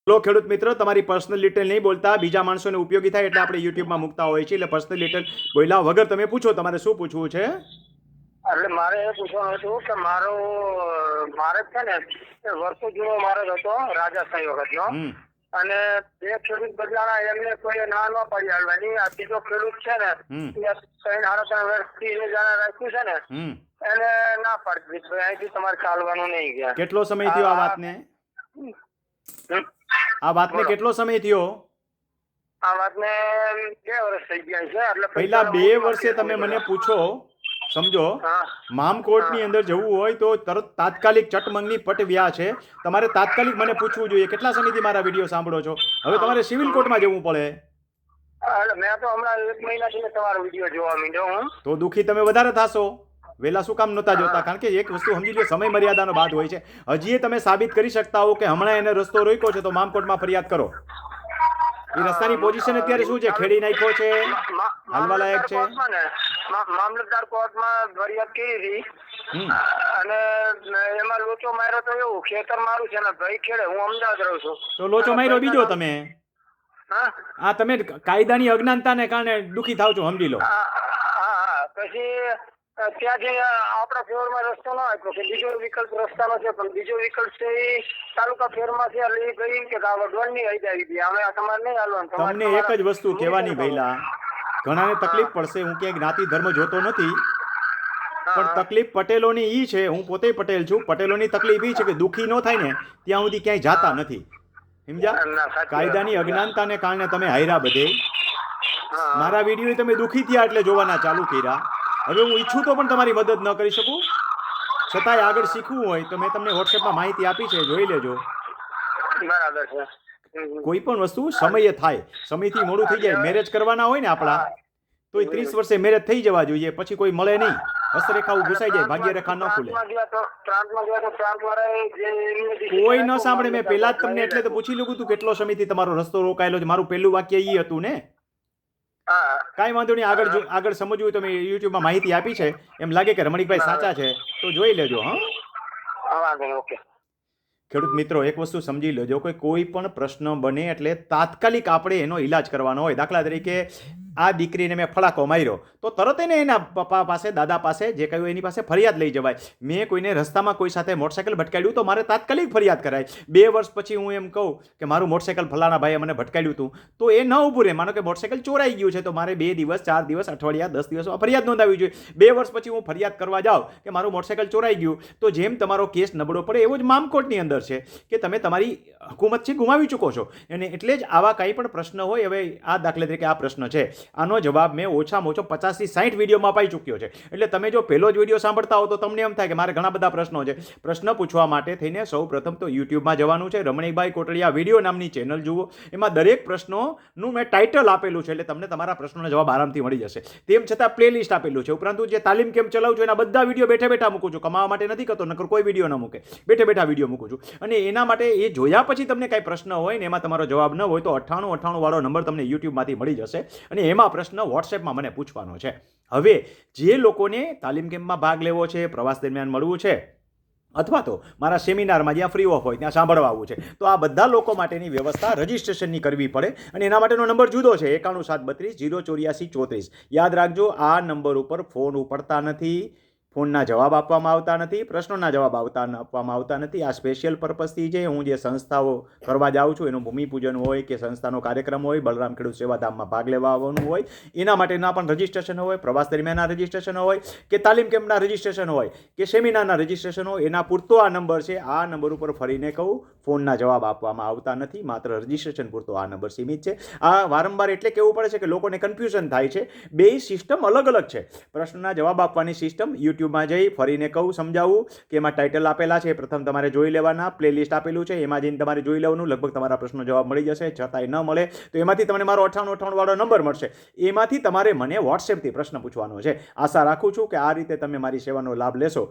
લો ખેડૂત મિત્ર, તમારી પર્સનલ ડિટેલ નહીં બોલતા, બીજા માણસોને ઉપયોગી થાય એટલે આપણે યુટ્યુબમાં મૂકતા હોય છે. એટલે પર્સનલ ડિટેલ બોલ્યા વગર તમે પૂછો, તમારે શું પૂછવું છે? એટલે મારે એ પૂછવાનું હતું કે મારે છે ને વર્ષો જૂનો મારે હતો રાજાશાહી વખતનો. અને બે ખેડૂત બદલાણા એમને કોઈ ના ન પાડી હાલવાની. આ બીજો ખેડૂત છે ને એ 3.5 વર્ષથી એને જાણે રાખ્યું છે ને એને ના પાડી દીધી, અહીંથી તમારે ચાલવાનું નહીં ગયા. કેટલો સમય થયો આ વાતને? આ વાતને કેટલો સમય થયો? આ વાતને 2 વર્ષ થઈ ગયા છે. એટલે પહેલા 2 વર્ષે તમે મને પૂછો, સમજો, મામકોટની અંદર જવું હોય તો તરત તાત્કાલિક ચટમંગની પટ વ્યા છે. તમારે તાત્કાલિક મને પૂછવું જોઈએ કેટલા સમયથી મારા વિડીયો સાંભળો છો. હવે તમારે સિવિલ કોર્ટમાં જવું પડે. મેં તો હમણાં 1 મહિનાથી તમારો વિડીયો જોવા માંડ્યો હું. તો દુઃખી તમે વધારે થાશો. વહેલા શું કામ નહોતા જોતા? કારણ કે એક વસ્તુ સમજી લો, સમય મર્યાદાનો બાદ હોય છે. હજી તમે સાબિત કરી શકતા હો કે હમણાં એને રસ્તો રોક્યો છે તો મામકોટમાં ફરિયાદ કરો. એ રસ્તાની પોઝિશન અત્યારે શું છે? ખેડી નાખ્યો છે, હાલવા લાયક છે? મામલતદાર કોર્ટમાં ફરિયાદ કરી હતી અને એમાં લોચો માર્યો તો એવું ખેતર મારું છે ને ભાઈ ખેડે, હું અમદાવાદ રહું છું. તો લોચો માર્યો બીજો તમે? હા, તમે કાયદાની અજ્ઞાનતાને કારણે દુઃખી થાવ છો, સમજી લો. પછી ત્યાંથી આપણા ફેવરમાં રસ્તો ન આપ્યો કે બીજો વિકલ્પ રસ્તાનો છે, પણ બીજો વિકલ્પ છે એ તાલુકા ફેરમાં છે. એટલે એ ગઈ કે વઢવાણની હૈદ આવી ગઈ, અમે તમારે નહીં હાલવાનું. તમને એક જ વસ્તુ કહેવાની ભઈલા, ઘણાને તકલીફ પડશે. હું ક્યાંય જ્ઞાતિ ધર્મ જોતો નથી, પણ તકલીફ પટેલોની ઈ છે. હું પોતે પટેલ છું. પટેલોની તકલીફ ઈ છે કે દુઃખી ન થાય ને ત્યાં સુધી ક્યાંય જાતા નથી. સમજ્યા? કાયદાની અજ્ઞાનતાને કારણે તમે હાયરા બધે. મારા વિડીયો તમે દુઃખી થયા એટલે જોવાના ચાલુ કર્યા. હવે હું ઈચ્છું તો પણ તમારી મદદ ન કરી શકું. છતાંય આગળ શીખવું હોય તો મેં તમને વોટ્સએપમાં માહિતી આપી છે, જોઈ લેજો. બરાબર છે. કોઈ પણ વસ્તુ સમયે થાય. સમયથી મોડું થઈ જાય. મેરેજ કરવાના હોય ને આપણા, તો 30 વર્ષે મેરેજ થઈ જવા જોઈએ. પછી કોઈ મળે નહીં, હસ્તરેખા ઘૂસાઈ જાય, ભાગ્યરેખા ન ખુલે. કોઈ ન સાંભળે. મેં પહેલા જ તમને એટલે તો પૂછી લીધું હતું કેટલો સમયથી તમારો રસ્તો રોકાયેલો છે. મારું પહેલું વાક્ય ઈ હતું ને. કાંઈ વાંધો નહીં, આગળ સમજવું હોય તો મેં યુટ્યુબમાં માહિતી આપી છે. એમ લાગે કે રમણીકભાઈ સાચા છે તો જોઈ લેજો. ખેડૂત મિત્રો, એક વસ્તુ સમજી લેજો કે કોઈ પણ પ્રશ્ન બને એટલે તાત્કાલિક આપણે એનો ઈલાજ કરવાનો હોય. દાખલા તરીકે આ દીકરીને મેં ફડાકો માર્યો તો તરત એને એના પપ્પા પાસે, દાદા પાસે, જે કહ્યું એની પાસે ફરિયાદ લઈ જવાય. મેં કોઈને રસ્તામાં કોઈ સાથે મોટરસાઇકલ ભટકાડ્યું તો મારે તાત્કાલિક ફરિયાદ કરાય. 2 વર્ષ પછી હું એમ કહું કે મારું મોટરસાઇકલ ફલાણા ભાઈએ મને ભટકાડ્યું હતું, તો એ ન ઊભું રહે. માનો કે મોટરસાઇકલ ચોરાઈ ગયું છે તો મારે 2 દિવસ, 4 દિવસ, અઠવાડિયા, 10 દિવસમાં ફરિયાદ નોંધાવી જોઈએ. 2 વર્ષ પછી હું ફરિયાદ કરવા જાઉં કે મારું મોટરસાઇકલ ચોરાઈ ગયું, તો જેમ તમારો કેસ નબળો પડે એવો જ મામકોટની અંદર છે કે તમે તમારી હુકુમત છે ગુમાવી ચૂકો છો. અને એટલે જ આવા કંઈ પણ પ્રશ્ન હોય, હવે આ દાખલા તરીકે આ પ્રશ્ન છે, આનો જવાબ મેં ઓછામાં ઓછો 50 થી 60 વિડીયોમાં અપાઈ ચૂક્યો છે. એટલે તમે જો પહેલો જ વિડીયો સાંભળતા હો તો તમને એમ થાય કે મારે ઘણા બધા પ્રશ્નો છે. પ્રશ્ન પૂછવા માટે થઈને સૌ પ્રથમ તો યુટ્યુબમાં જવાનું છે. રમણીકભાઈ કોટડિયા વિડીયો નામની ચેનલ જુઓ. એમાં દરેક પ્રશ્નોનું મેં ટાઇટલ આપેલું છે, એટલે તમને તમારા પ્રશ્નોના જવાબ આરામથી મળી જશે. તેમ છતાં પ્લેલિસ્ટ આપેલું છે. ઉપરાંત જે તાલીમ કેમ્પ ચલાવું છું એના બધા વિડીયો બેઠા બેઠા મૂકું છું. કમાવા માટે નથી કરતો, નકર કોઈ વિડીયો ન મૂકે. બેઠા બેઠા વિડીયો મૂકું છું. અને એના માટે એ જોયા પછી તમને કાંઈ પ્રશ્ન હોય ને એમાં તમારો જવાબ ન હોય તો 9898 વાળો નંબર તમને યુટ્યુબમાંથી મળી જશે. અને એમાં પ્રશ્ન વોટ્સએપમાં મને પૂછવાનો છે. હવે જે લોકોને તાલીમ કેમ્પમાં ભાગ લેવો છે, પ્રવાસ દરમિયાન મળવું છે, અથવા તો મારા સેમિનારમાં જ્યાં ફ્રી ઓફ હોય ત્યાં સાંભળવા આવવું છે, તો આ બધા લોકો માટેની વ્યવસ્થા રજિસ્ટ્રેશનની કરવી પડે. અને એના માટેનો નંબર જુદો છે, 91 732 084 34. યાદ રાખજો, આ નંબર ઉપર ફોન ઉપડતા નથી, ફોનના જવાબ આપવામાં આવતા નથી, પ્રશ્નોના જવાબ આપવામાં આવતા નથી. આ સ્પેશિયલ પર્પઝથી છે. હું જે સંસ્થાઓ કરવા જાઉં છું એનું ભૂમિપૂજન હોય કે સંસ્થાનો કાર્યક્રમ હોય, બલરામ ખેડૂત સેવાધામમાં ભાગ લેવા આવવાનું હોય, એના માટેના પણ રજિસ્ટ્રેશન હોય, પ્રવાસ દરમિયાનના રજિસ્ટ્રેશન હોય, કે તાલીમ કેમ્પના રજિસ્ટ્રેશન હોય, કે સેમિનારના રજિસ્ટ્રેશન હોય, એના પૂરતો આ નંબર છે. આ નંબર ઉપર ફરીને કહું, ફોનના જવાબ આપવામાં આવતા નથી, માત્ર રજિસ્ટ્રેશન પૂરતો આ નંબર સીમિત છે. આ વારંવાર એટલે કહેવું પડે છે કે લોકોને કન્ફ્યુઝન થાય છે. બે સિસ્ટમ અલગ અલગ છે. પ્રશ્નના જવાબ આપવાની સિસ્ટમ યુટ્યુબમાં જઈ ફરીને કહું, સમજાવું કે એમાં ટાઇટલ આપેલા છે, પ્રથમ તમારે જોઈ લેવાના. પ્લેલિસ્ટ આપેલું છે, એમાં જઈને તમારે જોઈ લેવાનું. લગભગ તમારા પ્રશ્નો જવાબ મળી જશે. છતાંય ન મળે તો એમાંથી તમને મારો 9898 વાળો નંબર મળશે. એમાંથી તમારે મને વોટ્સએપથી પ્રશ્ન પૂછવાનો છે. આશા રાખું છું કે આ રીતે તમે મારી સેવાનો લાભ લેશો